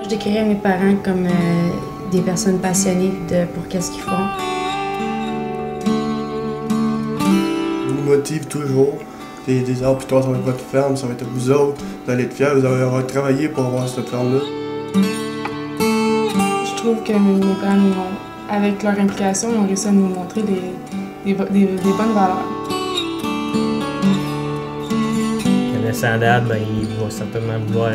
Je décrirais mes parents comme des personnes passionnées pour qu'est-ce qu'ils font. Ils nous motivent toujours. Des heures plus tard, ça va être votre ferme, ça va être vous autres. Vous allez être fiers, vous allez avoir travaillé pour avoir cette ferme-là. Je trouve que mes parents, avec leur implication, ils ont réussi à nous montrer des bonnes valeurs. Connaissant Dad, ben, il va certainement vouloir,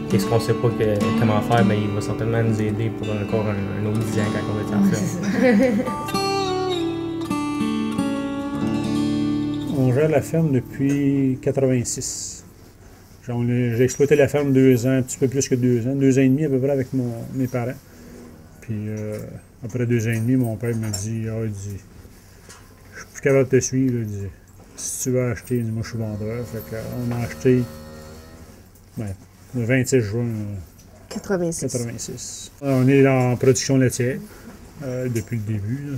qu'est-ce qu'on ne sait pas comment faire, ben, il va certainement nous aider pour encore un autre 10 ans quand on va être en ferme. On gère la ferme depuis 86. J'ai exploité la ferme 2 ans, un petit peu plus que 2 ans, 2 ans et demi à peu près avec mes parents. Puis après 2 ans et demi, mon père m'a dit, il dit, je suis plus capable de te suivre. Il dit, si tu veux acheter, il dit, moi je suis vendeur. Fait qu'on a acheté le 26 juin 86. On est en production laitière depuis le début. Là.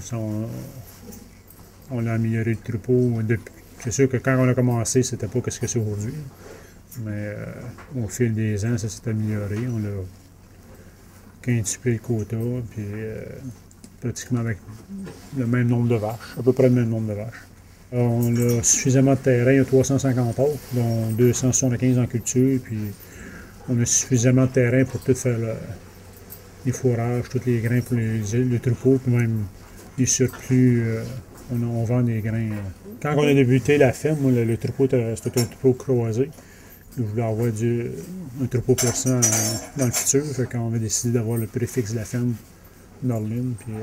On a amélioré le troupeau depuis. C'est sûr que quand on a commencé, c'était pas ce que c'est aujourd'hui. Mais au fil des ans, ça s'est amélioré. On a quintuplé le quota, puis pratiquement avec le même nombre de vaches, à peu près le même nombre de vaches. On a suffisamment de terrain, il y a 350 acres, dont 275 en culture, puis on a suffisamment de terrain pour tout faire les fourrages, tous les grains pour le troupeau, puis même les surplus. On vend des grains. Quand on a débuté la ferme, le troupeau, c'était un troupeau croisé. Je voulais avoir un troupeau persan dans le futur. Fait qu'on a décidé d'avoir le préfixe de la ferme Norlin. Puis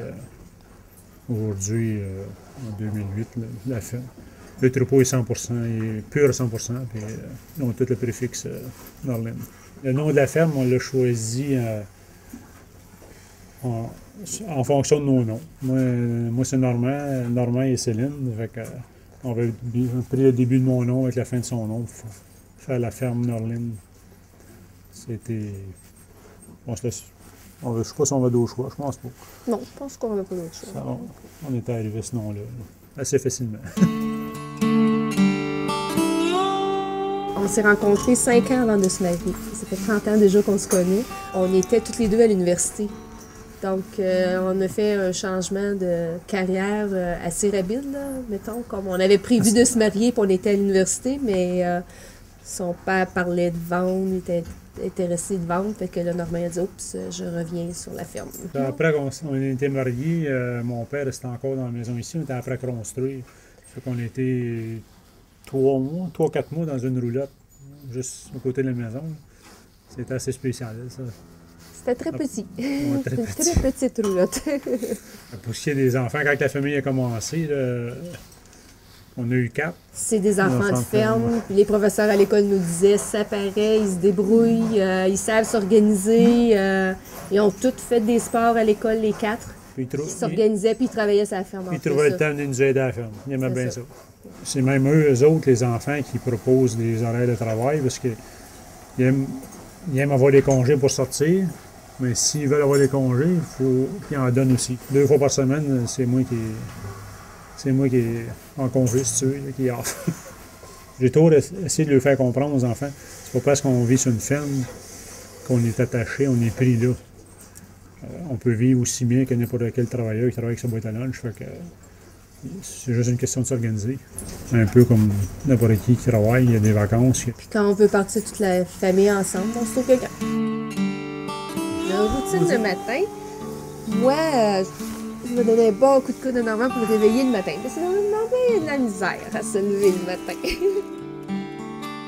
aujourd'hui, en 2008, la ferme. Le troupeau est 100%, il est pur à 100%. Puis on a tout le préfixe Norlin. Le nom de la ferme, on l'a choisi en fonction de nos noms. Moi c'est Normand et Céline. Fait que, on avait pris le début de mon nom avec la fin de son nom pour faire la ferme Norlin. C'était. Bon, je ne sais pas si on va d'autres choix, je pense pas. Non, je pense qu'on n'avait pas d'autre choix. On était arrivé à ce nom-là, assez facilement. On s'est rencontrés 5 ans avant de se marier. Ça fait 30 ans déjà qu'on se connaît. On était toutes les deux à l'université. Donc, on a fait un changement de carrière assez rapide, là, mettons. Comme on avait prévu de se marier, puis on était à l'université, mais son père parlait de vendre, il était intéressé de vendre, fait que là, Normand a dit « Oups, je reviens sur la ferme. » Après qu'on était mariés, mon père restait encore dans la maison ici, on était après construire. Fait qu'on était 3-4 mois dans une roulotte, juste au côté de la maison. C'était assez spécial, ça. C'était très petit. Ouais, C'était une très petite roulotte. Pour ce qui est des enfants, quand la famille a commencé, là, on a eu 4. C'est des enfants de ferme. Puis les professeurs à l'école nous disaient, ça paraît, ils se débrouillent, ils savent s'organiser. Ils ont tous fait des sports à l'école, les 4. Ils s'organisaient, puis ils travaillaient sur la ferme. Ils trouvaient le temps de nous aider à la ferme. Ils aimaient bien ça. C'est même eux autres, les enfants, qui proposent des horaires de travail, parce qu'ils aiment avoir des congés pour sortir. Mais s'ils veulent avoir des congés, il faut qu'ils en donnent aussi. 2 fois par semaine, c'est moi qui est en congé, si tu veux, qui est off. J'ai toujours essayé de le faire comprendre aux enfants. C'est pas parce qu'on vit sur une ferme qu'on est attaché, on est pris là. On peut vivre aussi bien que n'importe quel travailleur qui travaille avec sa boîte à lunch. Fait que c'est juste une question de s'organiser. Un peu comme n'importe qui travaille, il y a des vacances. Puis quand on veut partir toute la famille ensemble, on se trouve quelqu'un. La routine le matin, moi, je me donnais pas un coup de coude de Normand pour le réveiller le matin. Parce que Normand, il a de la misère à se lever le matin.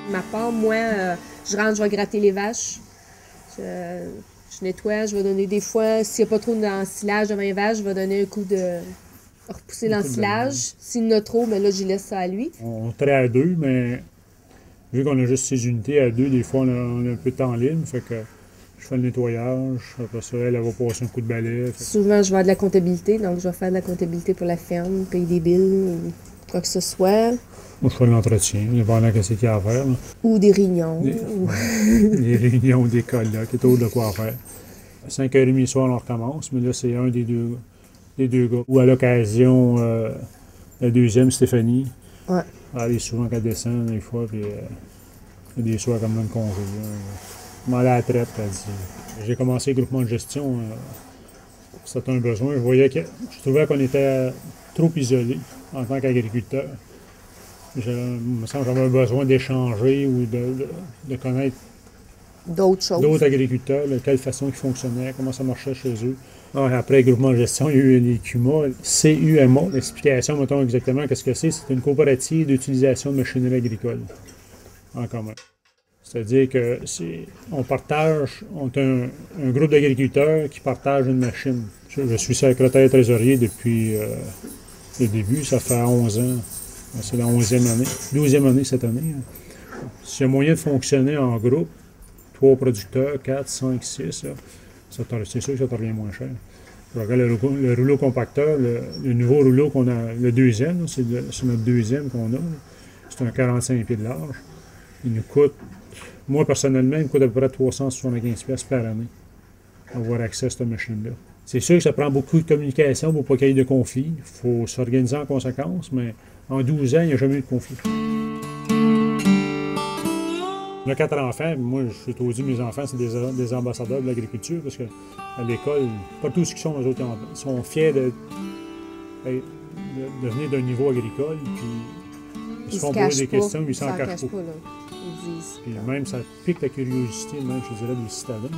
Ma part, moi, je rentre, je vais gratter les vaches. Je nettoie, je vais donner des fois, s'il n'y a pas trop d'ensilage devant les vaches, je vais donner un coup de repousser l'ensilage. S'il y en a trop, ben là, j'y laisse ça à lui. On travaille à 2, mais vu qu'on a juste 6 unités à 2, des fois, on a un peu de temps libre. Fait que je fais le nettoyage, après ça, elle va passer un coup de balai. Souvent, je vais avoir de la comptabilité, donc je vais faire de la comptabilité pour la ferme, payer des billes, ou quoi que ce soit. Moi, je fais de l'entretien, dépendant de ce qu'il y a à faire. Là. Ou des réunions. Des réunions, des colloques, il y a toujours de quoi faire. À 5h30 le soir, on recommence, mais là, c'est un des deux gars. Ou à l'occasion, la deuxième, Stéphanie. Ouais. Elle est souvent qu'elle descend des fois, puis Il y a des soirs comme dans le congé. Je m'en allais à la traite, elle dit. J'ai commencé le groupement de gestion. C'était un besoin. Je trouvais qu'on était trop isolés en tant qu'agriculteurs. Il me semble que j'avais besoin d'échanger ou de connaître D'autres choses. d'autres agriculteurs, de quelle façon ils fonctionnaient, comment ça marchait chez eux. Alors, après le groupement de gestion, il y a eu les CUMA. CUMA, l'explication, mettons exactement qu'est-ce que c'est. C'est une coopérative d'utilisation de machinerie agricole en commun. C'est-à-dire que on est un groupe d'agriculteurs qui partagent une machine. Je suis secrétaire trésorier depuis le début, ça fait 11 ans. C'est la 11e année, 12e année cette année. S'il y a moyen de fonctionner en groupe, 3 producteurs, 4, 5, 6, c'est sûr que ça te revient moins cher. Je regarde le rouleau compacteur, le nouveau rouleau qu'on a, le deuxième, c'est notre deuxième qu'on a. C'est un 45 pieds de large. Il nous coûte, moi personnellement, il me coûte à peu près 375$ par année avoir accès à cette machine-là. C'est sûr que ça prend beaucoup de communication pour ne pas qu'il y ait de conflit. Il faut s'organiser en conséquence, mais en 12 ans, il n'y a jamais eu de conflit. On a 4 enfants. Moi, je suis toujours dit, mes enfants, c'est des ambassadeurs de l'agriculture parce qu'à l'école, pas tous ceux qui sont, eux autres, ils sont fiers de venir d'un niveau agricole. Puis ils se font poser des questions, mais ils s'en cachent pas. Ils disent. Puis même, ça pique la curiosité, même, je dirais, des citadins.